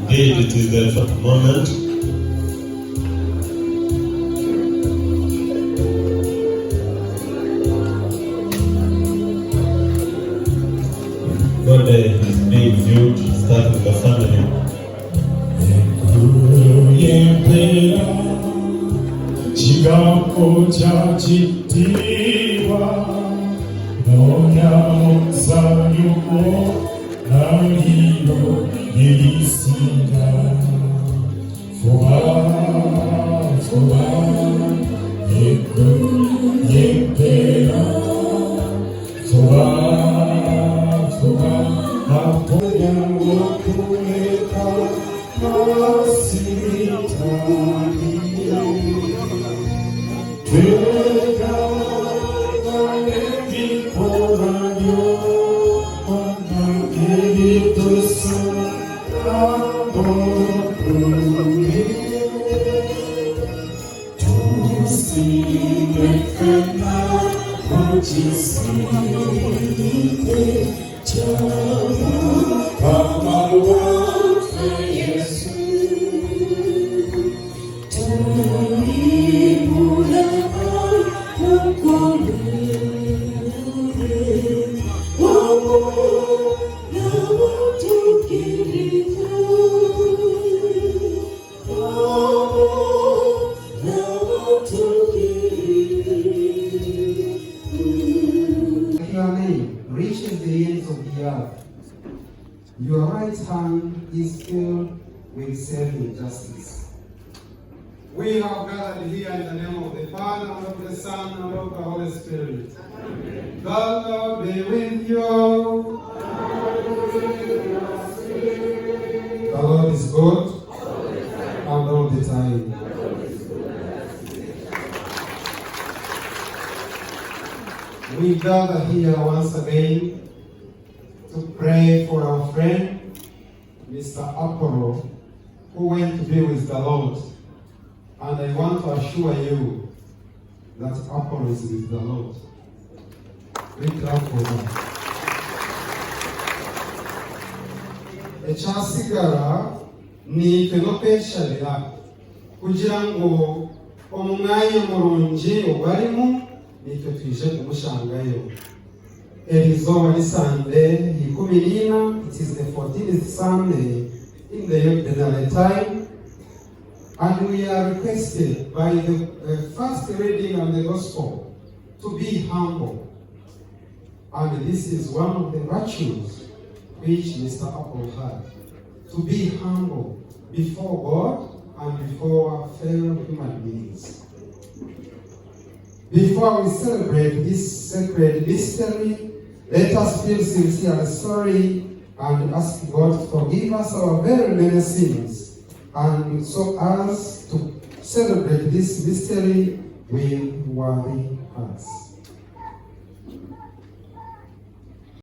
It is the moment God is being you to start with the family. Your right hand is filled with saving justice. We have gathered here in the name of the Father, and of the Son, and of the Holy Spirit. Amen. The Lord be with you. The Lord is good and all the time. We gather here once again to pray for our friend, Mr. Aponye, who went to be with the Lord. And I want to assure you that Aponye is with the Lord. We clap for that. Ekyasigala ni fenopeshalira kugira ngo omwanya mulungi obalimu nitwe twije kumushangayo. Elizowa ni Sunday, it is the 14th Sunday in the ordinary time, and we are requested by the first reading of the Gospel to be humble. And this is one of the virtues which Mr. Aponye had, to be humble before God and before fellow human beings. Before we celebrate this sacred mystery, let us feel sincerely sorry and ask God to forgive us our very many sins, and so as to celebrate this mystery with worthy hearts.